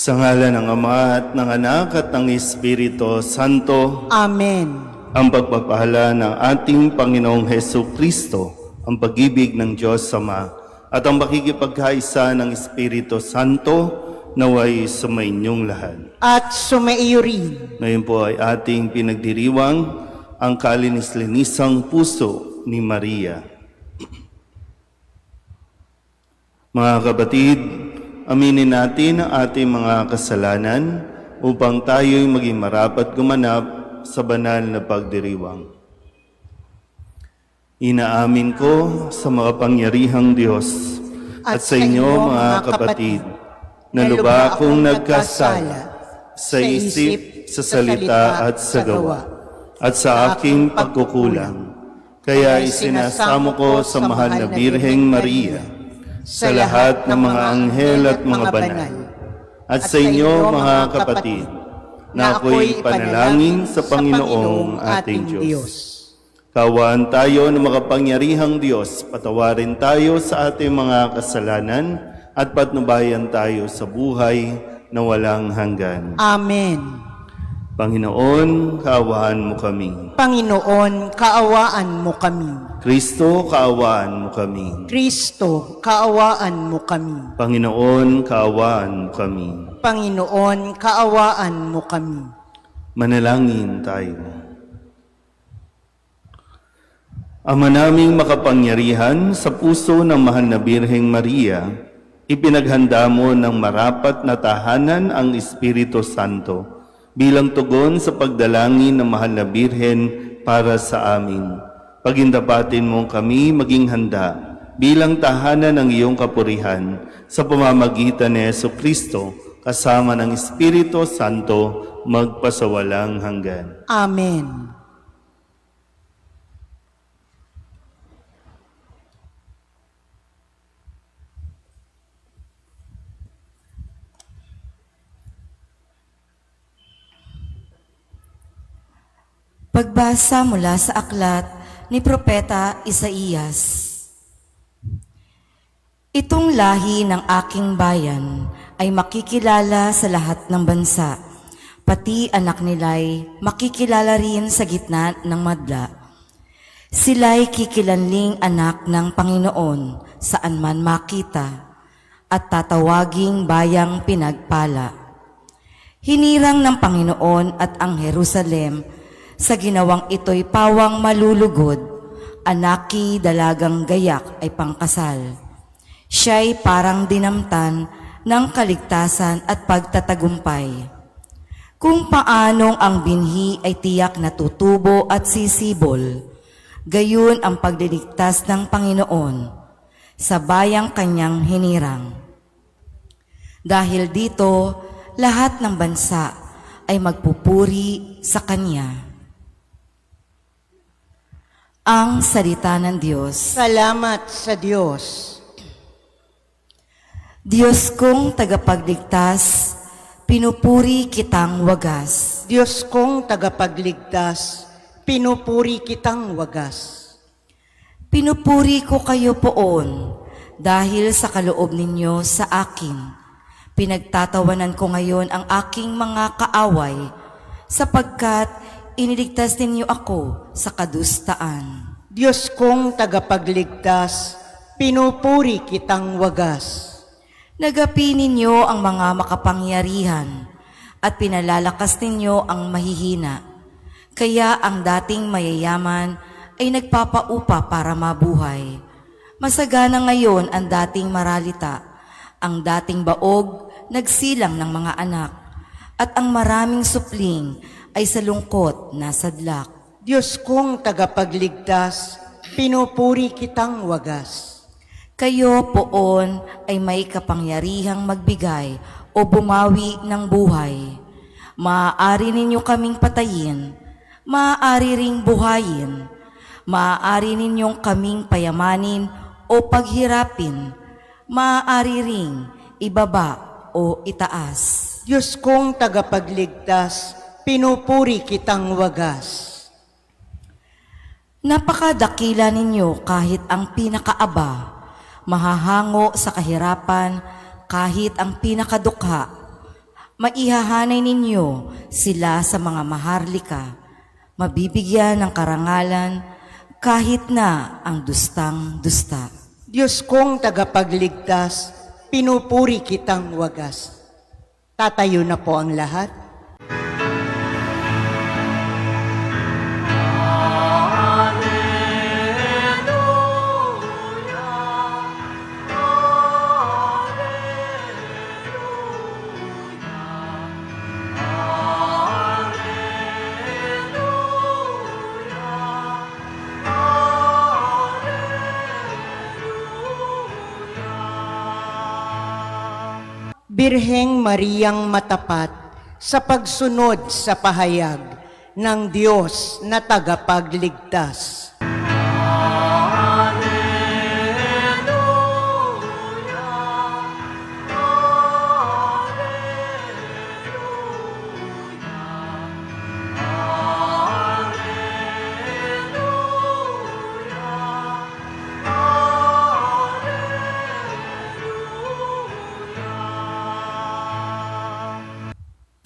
Sa ngalan ng Ama at ng Anak at ng Espiritu Santo. Amen. Ang pagpapala ng ating Panginoong Hesus Kristo, ang pag-ibig ng Diyos Ama, at ang makikipagkaisa ng Espiritu Santo naway sumainyong lahat. At sumaiyo rin. Ngayon po ay ating pinagdiriwang ang kalinis-linisang puso ni Maria. Mga kapatid, aminin natin ang ating mga kasalanan upang tayo'y maging marapat gumanap sa banal na pagdiriwang. Inaamin ko sa makapangyarihang Diyos at sa inyo mga kapatid na lubha akong nagkasala sa isip, sa salita at sa gawa at sa aking pagkukulang. Kaya isinasamo ko sa mahal na Birheng Maria, sa lahat ng mga anghel at mga banal, at sa inyo mga kapatid, na ako'y panalangin sa Panginoong ating Diyos. Kawaan tayo ng makapangyarihang Diyos, patawarin tayo sa ating mga kasalanan at patnubayan tayo sa buhay na walang hanggan. Amen. Panginoon, kaawaan mo kami. Panginoon, kaawaan mo kami. Kristo, kaawaan mo kami. Kristo, kaawaan mo kami. Panginoon, kaawaan mo kami. Panginoon, kaawaan mo kami. Manalangin tayo. Ama naming makapangyarihan, sa puso ng mahal na Birheng Maria, ipinaghanda mo ng marapat na tahanan ang Espiritu Santo bilang tugon sa pagdalangin ng mahal na Birhen para sa amin. Pagindapatin mo kami maging handa bilang tahanan ng iyong kapurihan sa pamamagitan ni Jesucristo kasama ng Espiritu Santo magpasawalang hanggan. Amen. Pagbasa mula sa aklat ni Propeta Isaías. Itong lahi ng aking bayan ay makikilala sa lahat ng bansa, pati anak nila'y makikilala rin sa gitna ng madla. Sila'y kikilanling anak ng Panginoon saan man makita, at tatawaging bayang pinagpala. Hinirang ng Panginoon at ang Jerusalem, sa ginawang ito'y pawang malulugod, anaki dalagang gayak ay pangkasal. Siya'y parang dinamtan ng kaligtasan at pagtatagumpay. Kung paanong ang binhi ay tiyak na tutubo at sisibol, gayon ang pagliligtas ng Panginoon sa bayang kanyang hinirang. Dahil dito, lahat ng bansa ay magpupuri sa Kanya. Ang salita ng Diyos. Salamat sa Diyos. Diyos kong tagapagligtas, pinupuri kitang wagas. Diyos kong tagapagligtas, pinupuri kitang wagas. Pinupuri ko kayo poon dahil sa kaloob ninyo sa akin. Pinagtatawanan ko ngayon ang aking mga kaaway sapagkat iniligtas ninyo ako sa kadustaan. Diyos kong tagapagligtas, pinupuri kitang wagas. Nagapi ninyo ang mga makapangyarihan at pinalalakas ninyo ang mahihina. Kaya ang dating mayayaman ay nagpapaupa para mabuhay. Masagana ngayon ang dating maralita, ang dating baog nagsilang ng mga anak, at ang maraming supling ay sa lungkot nasadlak. Diyos kong tagapagligtas, pinupuri kitang wagas. Kayo poon ay may kapangyarihang magbigay o bumawi ng buhay. Maaari ninyo kaming patayin, maaari ring buhayin, maaari ninyong kaming payamanin o paghirapin, maaari ring ibaba o itaas. Diyos kong tagapagligtas, pinupuri kitang wagas. Napakadakila ninyo kahit ang pinakaaba, mahahango sa kahirapan kahit ang pinakadukha. Maihahanay ninyo sila sa mga maharlika, mabibigyan ng karangalan kahit na ang dustang-dusta. Diyos kong tagapagligtas, pinupuri kitang wagas. Tatayo na po ang lahat. Birheng Mariang matapat sa pagsunod sa pahayag ng Diyos na tagapagligtas.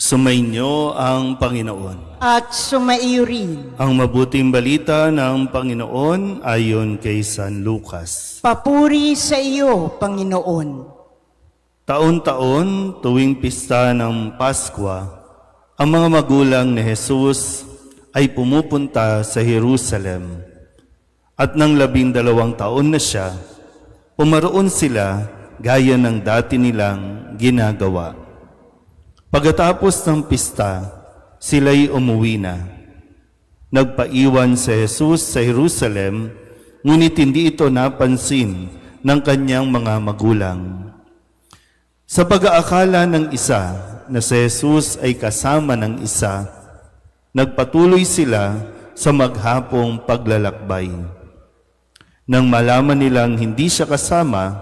Sumainyo ang Panginoon. At sumaiyo rin, Ang mabuting balita ng Panginoon ayon kay San Lucas. papuri sa iyo, Panginoon. Taon-taon, tuwing pista ng Paskwa, ang mga magulang ni Jesus ay pumupunta sa Jerusalem. At nang 12 taon na siya, pumaroon sila gaya ng dati nilang ginagawa. Pagkatapos ng pista, sila'y umuwi na. Nagpaiwan si Jesus sa Jerusalem, ngunit hindi ito napansin ng kanyang mga magulang. Sa pag-aakala ng isa na si Jesus ay kasama ng isa, nagpatuloy sila sa maghapong paglalakbay. Nang malaman nilang hindi siya kasama,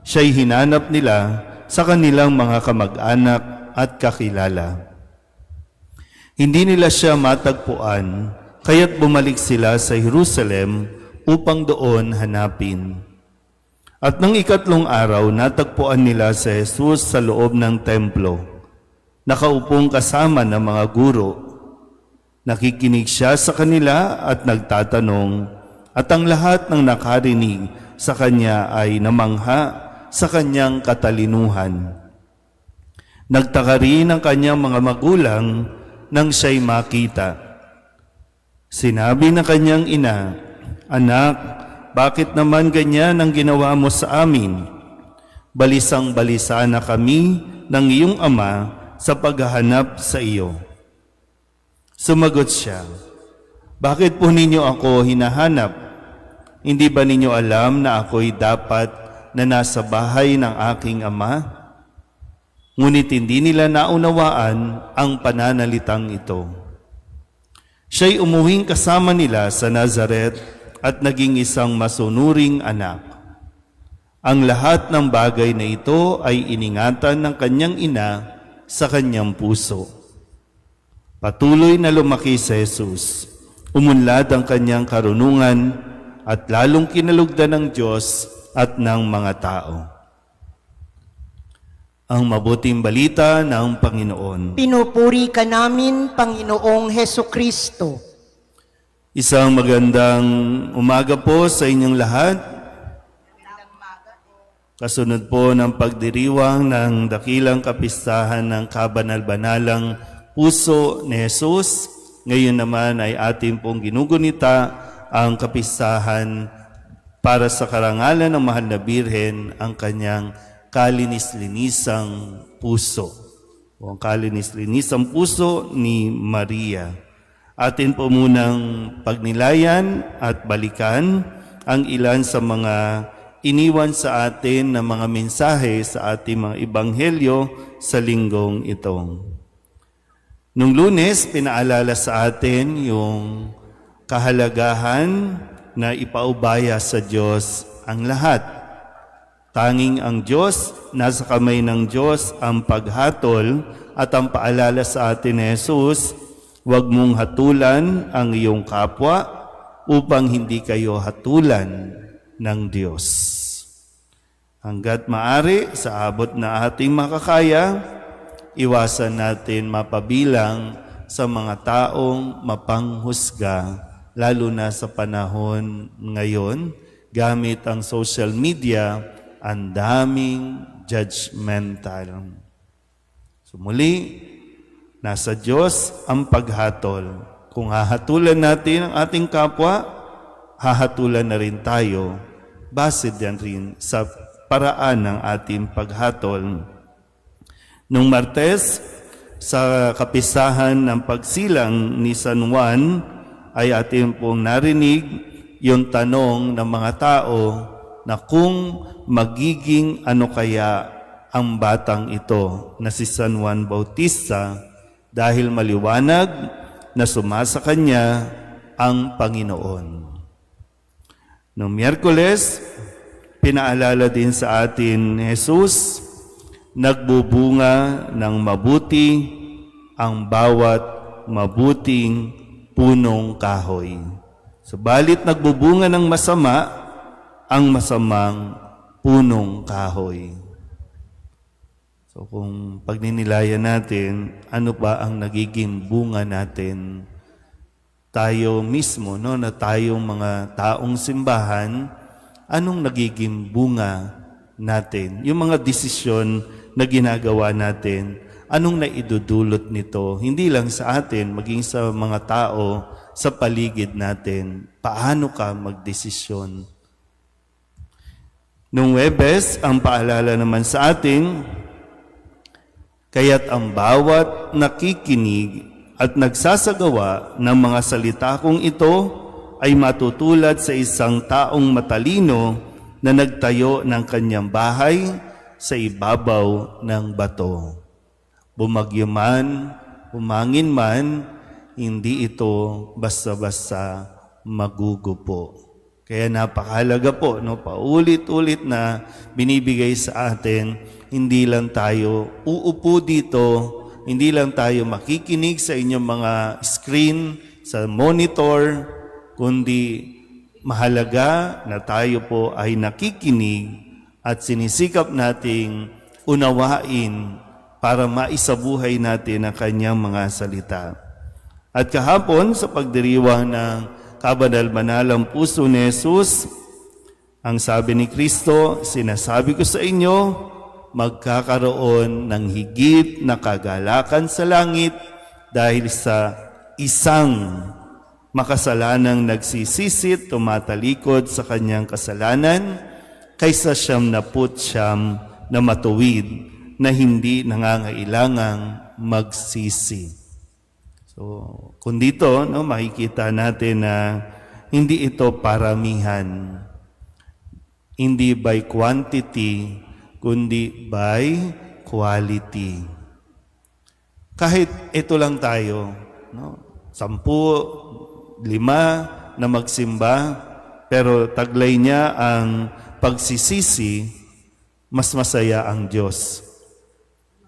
siya'y hinanap nila sa kanilang mga kamag-anak at kakilala. Hindi nila siya matagpuan, kaya't bumalik sila sa Jerusalem upang doon hanapin. At nang 3 araw, natagpuan nila si Jesus sa loob ng templo, nakaupong kasama ng mga guro. Nakikinig siya sa kanila at nagtatanong, at ang lahat ng nakarinig sa kanya ay namangha sa kanyang katalinuhan. Nagtaka rin ang kanyang mga magulang nang siya'y makita. Sinabi ng kanyang ina, "Anak, bakit naman ganyan ang ginawa mo sa amin? Balisang-balisa na kami ng iyong ama sa paghahanap sa iyo." Sumagot siya, "Bakit po ninyo ako hinahanap? Hindi ba ninyo alam na ako'y dapat na nasa bahay ng aking ama?" Ngunit hindi nila naunawaan ang pananalitang ito. Siya'y umuwing kasama nila sa Nazaret at naging isang masunuring anak. Ang lahat ng bagay na ito ay iningatan ng kanyang ina sa kanyang puso. Patuloy na lumaki si Jesus. Umunlad ang kanyang karunungan at lalong kinalugdan ng Diyos at ng mga tao. Ang mabuting balita ng Panginoon. Pinupuri ka namin, Panginoong Hesukristo. Isang magandang umaga po sa inyong lahat. Kasunod po ng pagdiriwang ng dakilang kapistahan ng kabanal-banalang puso ni Jesus, ngayon naman ay ating pong ginugunita ang kapistahan para sa karangalan ng Mahal na Birhen, ang kanyang kalinis-linisang puso. O ang kalinis-linisang puso ni Maria. Atin po munang pagnilayan at balikan ang ilan sa mga iniwan sa atin na mga mensahe sa ating mga ebanghelyo sa linggong ito. Nung Lunes, pinaalala sa atin yung kahalagahan na ipaubaya sa Diyos ang lahat. Tanging ang Diyos, nasa kamay ng Diyos ang paghatol at ang paalala sa atin ni Jesus, huwag mong hatulan ang iyong kapwa upang hindi kayo hatulan ng Diyos. Hanggat maaari, sa abot na ating makakaya, iwasan natin mapabilang sa mga taong mapanghusga, lalo na sa panahon ngayon, gamit ang social media, ang daming judgmental. So muli, nasa Diyos ang paghatol. Kung hahatulan natin ang ating kapwa, hahatulan na rin tayo, base din rin sa paraan ng ating paghatol. Nung Martes, sa kapisahan ng pagsilang ni San Juan, ay ating pong narinig yung tanong ng mga tao na kung magiging ano kaya ang batang ito na si San Juan Bautista dahil maliwanag na sumasa kanya ang Panginoon. Noong Miyerkules, pinaalala din sa atin ni Jesus, nagbubunga ng mabuti ang bawat mabuting punong kahoy. Subalit nagbubunga ng masama ang masamang punong kahoy. So kung pagninilayan natin, ano ba ang nagiging bunga natin? Tayo mismo, no, na tayong mga taong simbahan, anong nagiging bunga natin? Yung mga desisyon na ginagawa natin, anong naidudulot nito? Hindi lang sa atin, maging sa mga tao sa paligid natin. Paano ka magdesisyon? Nung Huwebes, ang paalala naman sa atin, kaya't ang bawat nakikinig at nagsasagawa ng mga salita kong ito ay matutulad sa isang taong matalino na nagtayo ng kanyang bahay sa ibabaw ng bato. Bumagyo man, humangin man, hindi ito basta-basta magugupo. Kaya napakahalaga po, no, paulit-ulit na binibigay sa atin, hindi lang tayo uupo dito, hindi lang tayo makikinig sa inyong mga screen, sa monitor, kundi mahalaga na tayo po ay nakikinig at sinisikap nating unawain para maisabuhay natin ang kanyang mga salita. At kahapon sa pagdiriwang ng kabanal-banalang puso ni Jesus, ang sabi ni Kristo, sinasabi ko sa inyo, magkakaroon ng higit na kagalakan sa langit dahil sa isang makasalanang nagsisisit, tumatalikod sa kanyang kasalanan, kaysa 99 na matuwid na hindi nangangailangang magsisi. So, kung dito, no, makikita natin na hindi ito paramihan. Hindi by quantity, kundi by quality. Kahit ito lang tayo, no, 10, 5 na magsimba, pero taglay niya ang pagsisisi, mas masaya ang Diyos.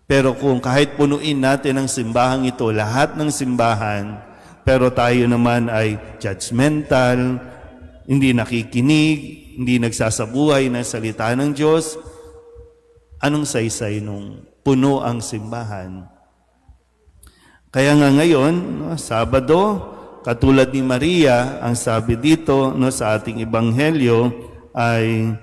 Pero kung kahit punuin natin ang simbahang ito, lahat ng simbahan, pero tayo naman ay judgmental, hindi nakikinig, hindi nagsasabuhay ng salita ng Diyos, anong saysay nung puno ang simbahan? Kaya nga ngayon, no, Sabado, katulad ni Maria, ang sabi dito, no, sa ating ebanghelyo ay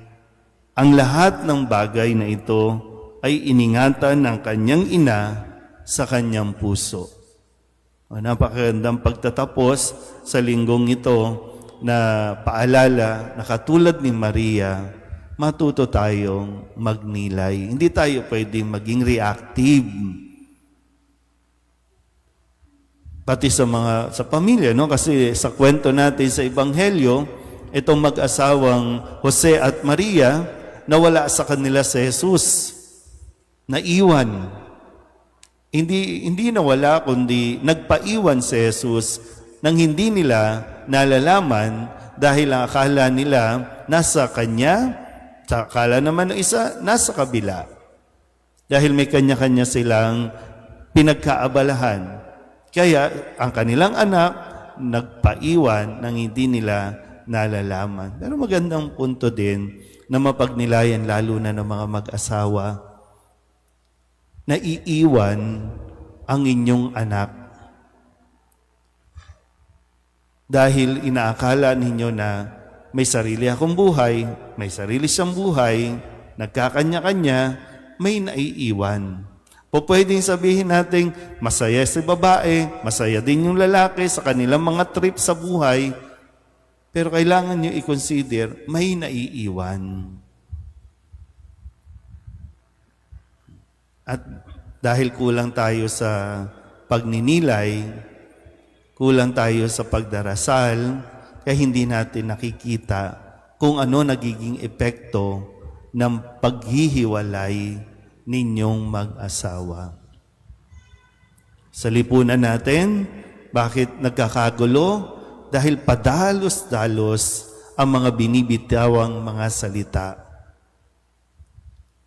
ang lahat ng bagay na ito ay iningatan ng kanyang ina sa kanyang puso. Napakagandang pagtatapos sa linggong ito na paalala na katulad ni Maria, matuto tayong magnilay. Hindi tayo pwedeng maging reactive. Pati sa pamilya, no? Kasi sa kwento natin sa Ebanghelyo, itong mag-asawang Jose at Maria, nawala sa kanila si Jesus. Naiwan. Hindi nawala, kundi nagpaiwan si Jesus nang hindi nila nalalaman dahil ang akala nila nasa kanya, sa akala naman ng isa, nasa kabila. Dahil may kanya-kanya silang pinagkaabalahan. Kaya ang kanilang anak nagpaiwan nang hindi nila nalalaman. Pero magandang punto din na mapagnilayan lalo na ng mga mag-asawa. na iiwan ang inyong anak. Dahil inaakala ninyo na may sarili akong buhay, may sarili siyang buhay, nagkakanya-kanya, may naiiwan. O pwedeng sabihin natin, masaya si babae, masaya din yung lalaki sa kanilang mga trip sa buhay, pero kailangan nyo i-consider, may naiiwan. At dahil kulang tayo sa pagninilay, kulang tayo sa pagdarasal, kaya hindi natin nakikita kung ano nagiging epekto ng paghihiwalay ninyong mag-asawa. Sa lipunan natin, bakit nagkakagulo? Dahil padalos-dalos ang mga binibitawang mga salita.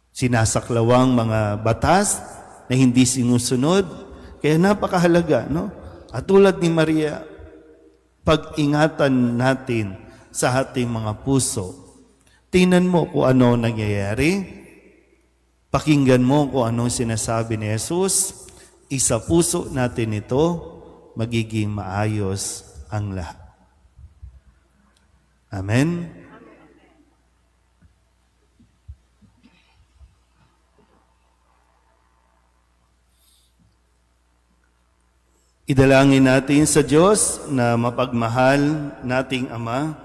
Sinasaklawang mga batas na hindi sinusunod. Kaya napakahalaga, no? At tulad ni Maria, pag-ingatan natin sa ating mga puso. Tingnan mo kung ano nangyayari. Pakinggan mo kung anong sinasabi ni Jesus. Isa puso natin ito, magiging maayos ang lahat. Amen? Idalangin natin sa Diyos na mapagmahal nating Ama,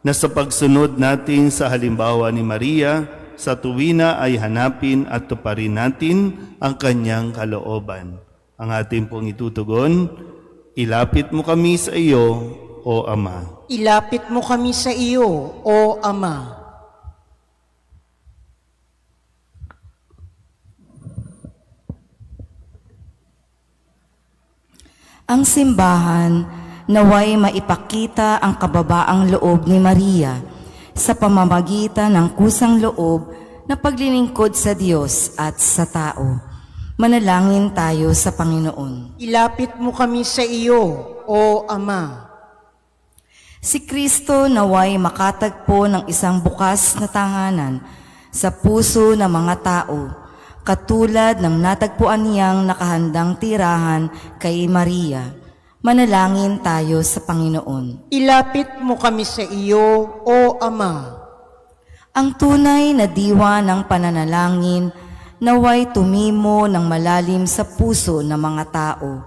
na sa pagsunod natin sa halimbawa ni Maria, sa tuwina ay hanapin at tuparin natin ang kanyang kalooban. Ang ating pong itutugon, ilapit mo kami sa iyo, O Ama. Ilapit mo kami sa iyo, O Ama. Ang simbahan naway maipakita ang kababaang loob ni Maria sa pamamagitan ng kusang loob na paglilingkod sa Diyos at sa tao. Manalangin tayo sa Panginoon. Ilapit mo kami sa iyo, O Ama. Si Kristo naway makatagpo ng isang bukas na tahanan sa puso ng mga tao, katulad ng natagpuan niyang nakahandang tirahan kay Maria. Manalangin tayo sa Panginoon. Ilapit mo kami sa iyo, O Ama. Ang tunay na diwa ng pananalangin naway tumimo ng malalim sa puso ng mga tao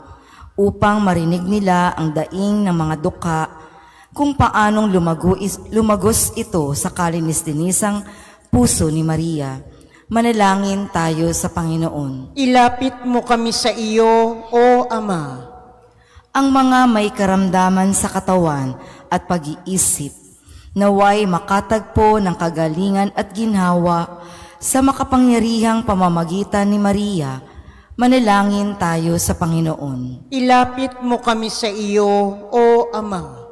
upang marinig nila ang daing ng mga dukha kung paanong lumagos ito sa kalinis-linisang puso ni Maria. Manalangin tayo sa Panginoon. Ilapit mo kami sa iyo, O Ama. Ang mga may karamdaman sa katawan at pag-iisip, naway makatagpo ng kagalingan at ginhawa sa makapangyarihang pamamagitan ni Maria. Manalangin tayo sa Panginoon. Ilapit mo kami sa iyo, O Ama.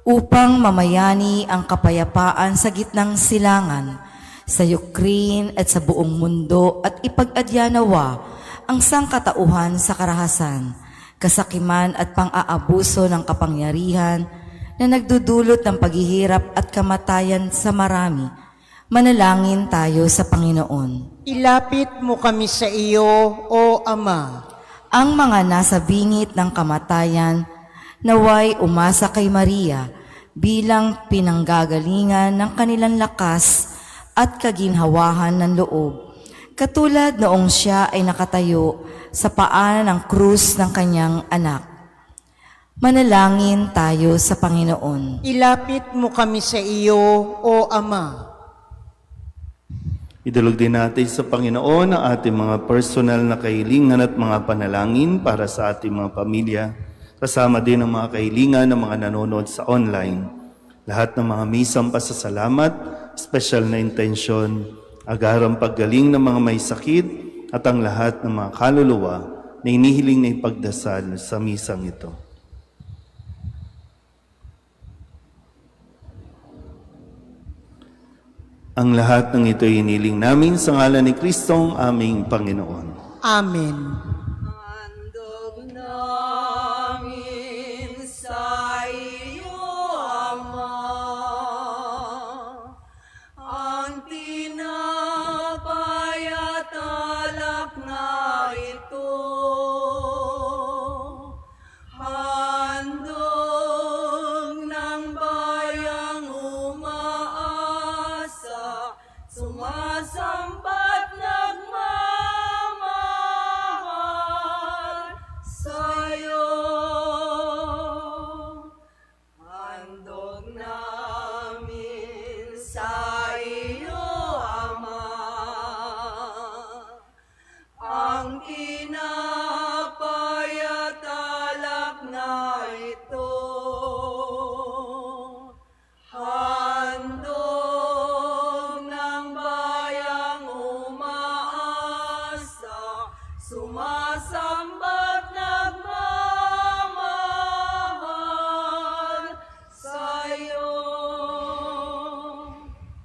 Upang mamayani ang kapayapaan sa gitnang silangan, sa Ukraine at sa buong mundo at ipag-adyanawa ang sangkatauhan sa karahasan, kasakiman at pang-aabuso ng kapangyarihan na nagdudulot ng paghihirap at kamatayan sa marami. Manalangin tayo sa Panginoon. Ilapit mo kami sa iyo, O Ama. Ang mga nasa bingit ng kamatayan, naway umasa kay Maria bilang pinanggagalingan ng kanilang lakas at kaginhawahan ng loob, katulad noong siya ay nakatayo sa paanan ng krus ng kanyang anak. Manalangin tayo sa Panginoon. Ilapit mo kami sa iyo, O Ama. Idulog din natin sa Panginoon ang ating mga personal na kahilingan at mga panalangin para sa ating mga pamilya, kasama din ang mga kahilingan ng mga nanonood sa online. Lahat ng mga misang pasasalamat, special na intensyon, agarang paggaling ng mga may sakit, at ang lahat ng mga kaluluwa na inihiling na ipagdasal sa misang ito. Ang lahat ng ito iniling namin sa ngalan ni Kristong aming Panginoon. Amen. Handog namin sa iyo, Ama, ang tinapay at alak na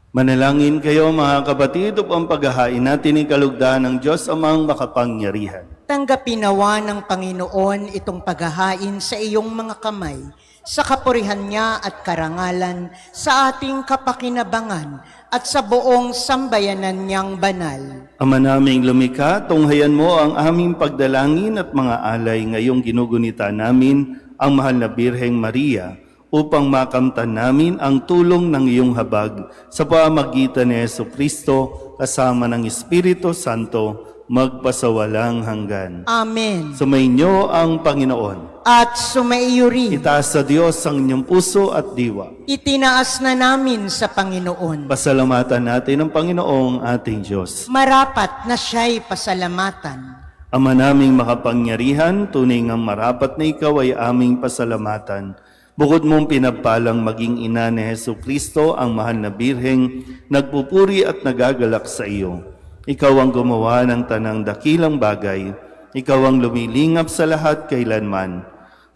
Manalangin kayo mga kapatid upang paghahain natin ang kalugdan ng Diyos amang makapangyarihan. Tanggapin nawa ng Panginoon itong paghahain sa iyong mga kamay, sa kapurihan niya at karangalan, sa ating kapakinabangan at sa buong sambayanan niyang banal. Ama naming lumikha, tunghayan mo ang aming pagdalangin at mga alay ngayong ginugunita namin ang mahal na Birheng Maria upang makamtan namin ang tulong ng iyong habag sa pamamagitan ni Jesucristo kasama ng Espiritu Santo magpasawalang hanggan. Amen. Sumainyo ang Panginoon. At sumaiyo rin. Itaas sa Diyos ang inyong puso at diwa. Itinaas na namin sa Panginoon. Pasalamatan natin ang Panginoong ating Diyos. Marapat na siya'y pasalamatan. Ama naming makapangyarihan, tunay ngang marapat na ikaw ay aming pasalamatan. Bukod mong pinagpalang maging ina ni Jesucristo, ang mahal na Birheng, nagpupuri at nagagalak sa iyo. Ikaw ang gumawa ng tanang dakilang bagay. Ikaw ang lumilingap sa lahat kailanman.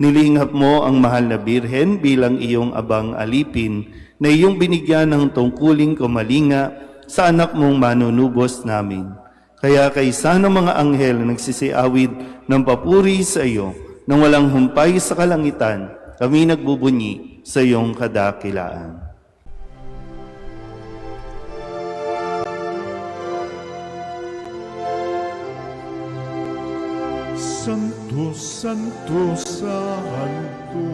Nilingap mo ang mahal na Birhen bilang iyong abang alipin na iyong binigyan ng tungkuling kumalinga sa anak mong manunubos namin. Kaya kaysa ng mga anghel na nagsisiawid ng papuri sa iyo nang walang humpay sa kalangitan, kami nagbubunyi sa iyong kadakilaan. Santo, Santo, Santo,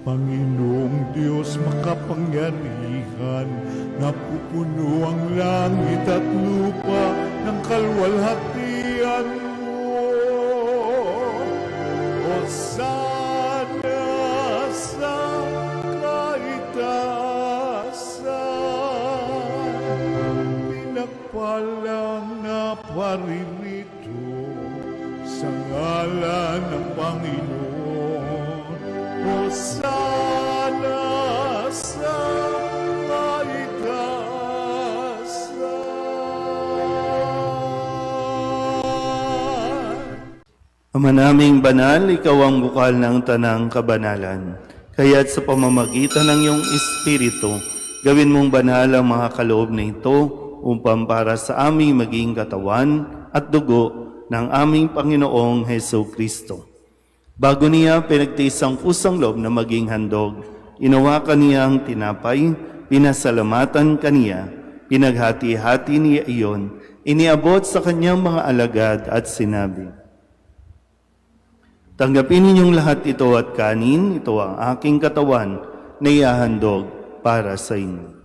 Panginoong Diyos makapangyarihan, napupuno ang langit at lupa ng kalwalhatian mo. Hosana sa kaitaasan, pinagpalang na paririto sa ngalan ng Panginoon. Hosana sa kaitaasan. Ama naming banal, ikaw ang bukal ng tanang kabanalan. Kaya't sa pamamagitan ng iyong Espiritu, gawin mong banal ang mga kaloob na ito upang para sa aming maging katawan at dugo ng aming Panginoong Jesucristo. Bago niya pinagtiis ang pusang loob na maging handog, inawakan niya ang tinapay, pinasalamatan kaniya, pinaghati-hati niya iyon, iniabot sa kanyang mga alagad at sinabi, "Tanggapin ninyong lahat ito at kanin, ito ang aking katawan na ihahandog para sa inyo."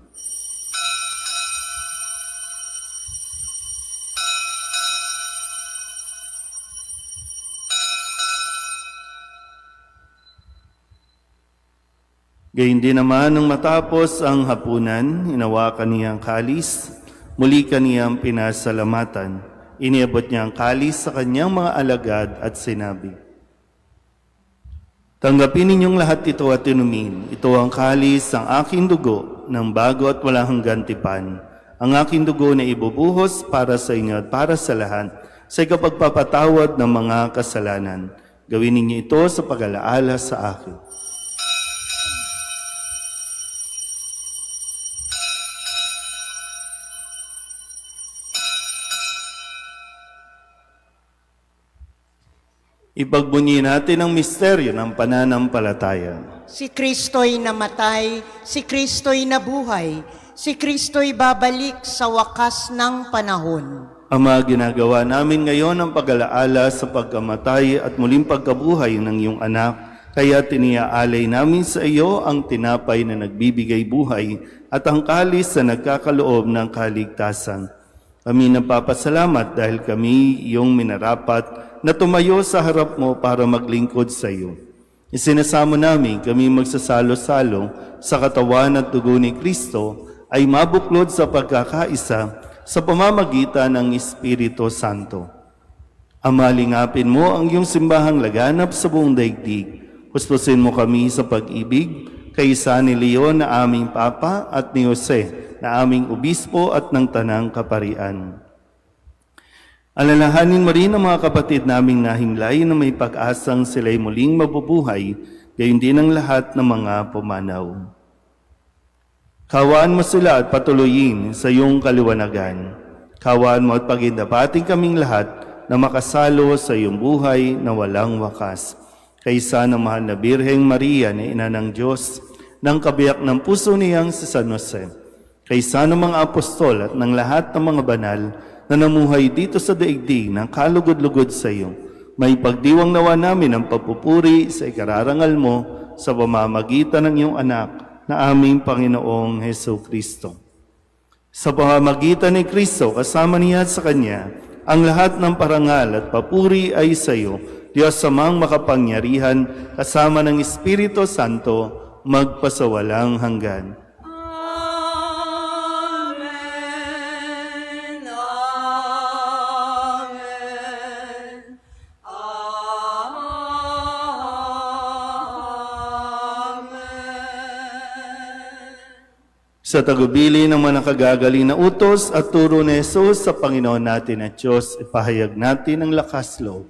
Gayun din naman nung matapos ang hapunan, hinawakan niya ang kalis, muli kaniyang pinasalamatan. Iniabot niya ang kalis sa kanyang mga alagad at sinabi, "Tanggapin ninyong lahat ito at inumin. Ito ang kalis ang aking dugo ng bago at walang hanggang tipan. Ang aking dugo na ibubuhos para sa inyo at para sa lahat sa ikapagpapatawad ng mga kasalanan. Gawin ninyo ito sa pag-alaala sa akin." Ipagbunyi natin ang misteryo ng pananampalataya. Si Kristo'y namatay, si Kristo'y nabuhay, si Kristo'y babalik sa wakas ng panahon. Ama, ginagawa namin ngayon ang pag-alaala sa pagkamatay at muling pagkabuhay ng iyong anak, kaya tiniaalay namin sa iyo ang tinapay na nagbibigay buhay at ang kalis na nagkakaloob ng kaligtasan. Kami napapasalamat dahil kami iyong minarapat na tumayo sa harap mo para maglingkod sa iyo. Isinasamo namin kami magsasalo-salo sa katawan at dugo ni Kristo ay mabuklod sa pagkakaisa sa pamamagitan ng Espiritu Santo. Ama, lingapin mo ang iyong simbahang laganap sa buong daigdig. Huspusin mo kami sa pag-ibig kaysa ni Leon na aming Papa at ni Jose na aming Obispo at ng Tanang Kaparian. Alalahanin mo rin ang mga kapatid naming nahimlay na may pag-asang sila'y muling mabubuhay, gayon din ang lahat ng mga pumanaw. Kawaan mo sila at patuloyin sa iyong kaliwanagan. Kawaan mo at pagindapating kaming lahat na makasalo sa iyong buhay na walang wakas. Kaysa ng mahal na Birheng Maria na Ina ng Diyos, ng kabiyak ng puso niyang si San Jose, kaysa ng mga apostol at ng lahat ng mga banal na namuhay dito sa daigdig ng kalugod-lugod sa iyo, may pagdiwang nawa namin ang papupuri sa ikararangal mo sa pamamagitan ng iyong anak na aming Panginoong Heso Kristo. Sa pamamagitan ni Kristo, kasama niya at sa Kanya, ang lahat ng parangal at papuri ay sa iyo, Diyos Amang makapangyarihan, kasama ng Espiritu Santo, magpasawalang hanggan. Amen. Amen. Amen. Sa tagubili ng mga nakagagaling na utos at turo ni Jesus sa Panginoon natin at Diyos, ipahayag natin ang lakas loob.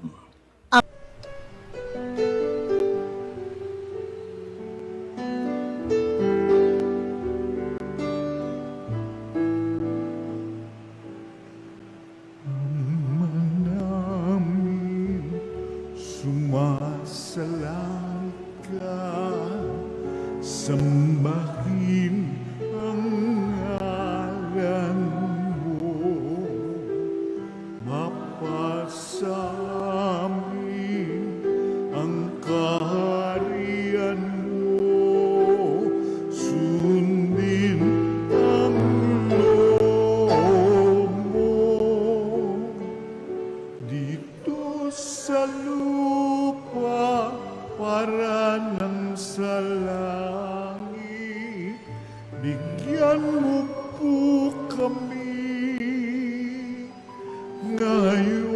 namin sumasalang ka, sambahin ang ngalan mo, mapasamin ang kaharian mo, sundin ang loob mo dito sa lupa para nang sa langit. Bigyan mo po kami ngayon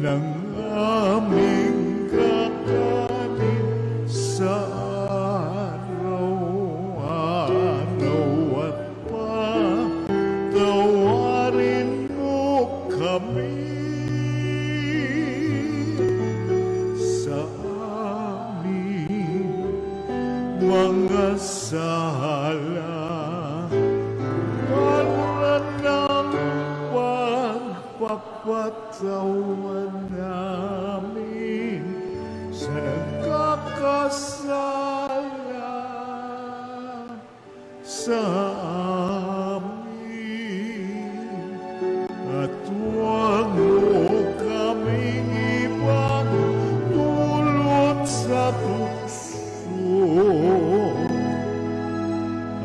ng aming kakanin sa araw-araw at patawarin mo kami sa aming mga sala para ng pagpapatawan namin sa nagkakasala sa amin. At huwag mo kaming ipagdulot sa tukso,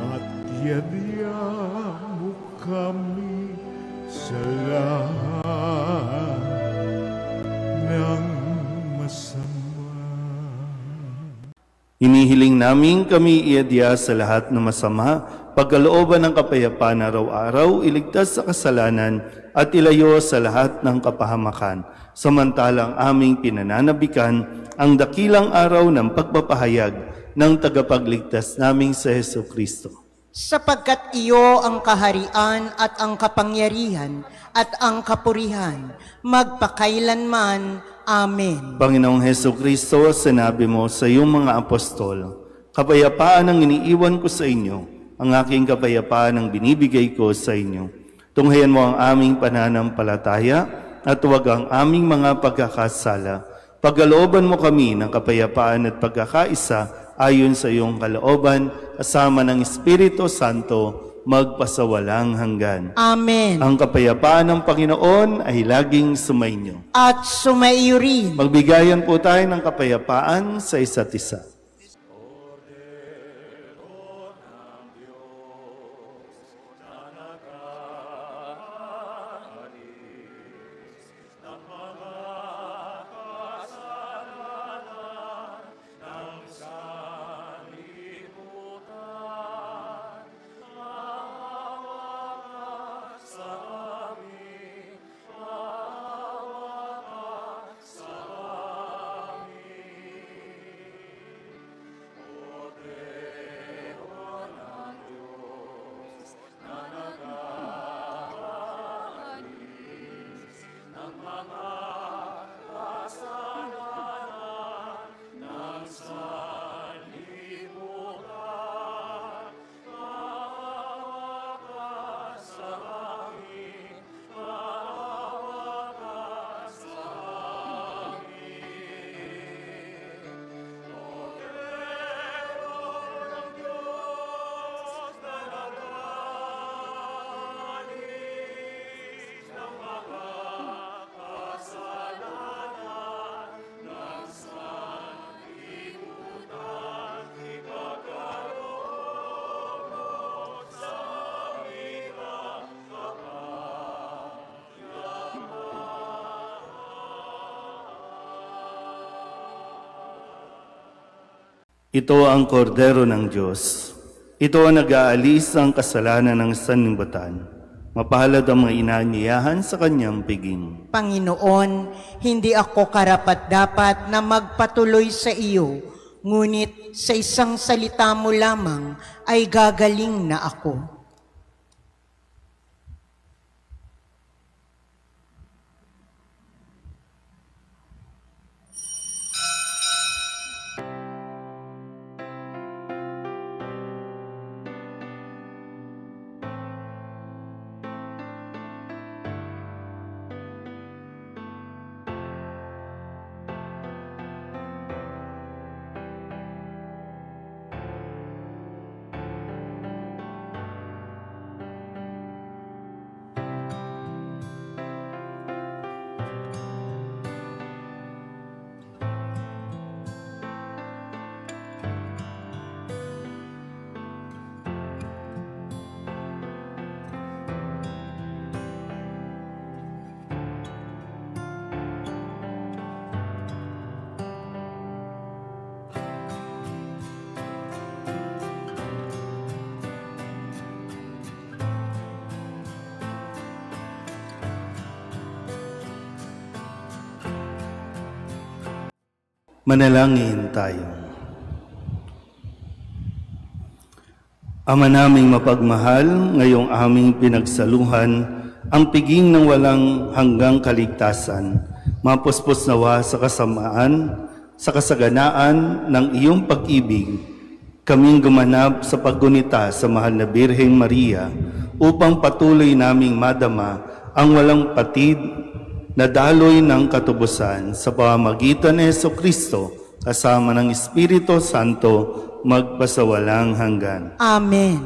at yadya mo kami sa lahat ng masama. Hinihiling namin kami iadya sa lahat ng masama, pagkalooban ng kapayapaan araw-araw, iligtas sa kasalanan at ilayo sa lahat ng kapahamakan. Samantalang aming pinananabikan ang dakilang araw ng pagpapahayag ng tagapagligtas naming sa Heso Kristo. Sapagkat iyo ang kaharian at ang kapangyarihan at ang kapurihan, magpakailanman. Amen. Panginoong Heso Kristo, sinabi mo sa iyong mga apostol, kapayapaan ang iniiwan ko sa inyo, ang aking kapayapaan ang binibigay ko sa inyo. Tunghayan mo ang aming pananampalataya at huwag ang aming mga pagkakasala. Pagkalooban mo kami ng kapayapaan at pagkakaisa ayon sa iyong kalooban, kasama ng Espiritu Santo, magpasawalang hanggan. Amen. Ang kapayapaan ng Panginoon ay laging sumainyo. At sumaiyo rin. Magbigayan po tayo ng kapayapaan sa isa't isa. Ito ang kordero ng Diyos. Ito ang nag-aalis ang kasalanan ng sanlibutan. Mapalad ang mga inaanyayahan sa kanyang piging. Panginoon, hindi ako karapat-dapat na magpatuloy sa iyo, ngunit sa isang salita mo lamang ay gagaling na ako. Manalangin tayo. Ama naming mapagmahal, ngayong aming pinagsaluhan ang piging ng walang hanggang kaligtasan, mapuspos nawa sa kasamaan, sa kasaganaan ng iyong pag-ibig, kaming gumanap sa paggunita sa mahal na Birheng Maria upang patuloy naming madama ang walang patid na daloy ng katubusan sa pamamagitan ni Jesucristo kasama ng Espiritu Santo magpasawalang hanggan. Amen.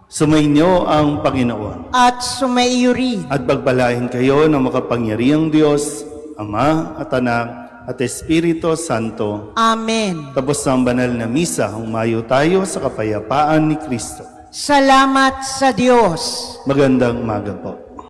Sumainyo ang Panginoon At sumaiyo rin. at pagpalain kayo ng makapangyarihang Diyos, Ama at Anak at Espiritu Santo. Amen. Tapos ng banal na misa, humayo tayo sa kapayapaan ni Kristo. Salamat sa Diyos. Magandang umaga po.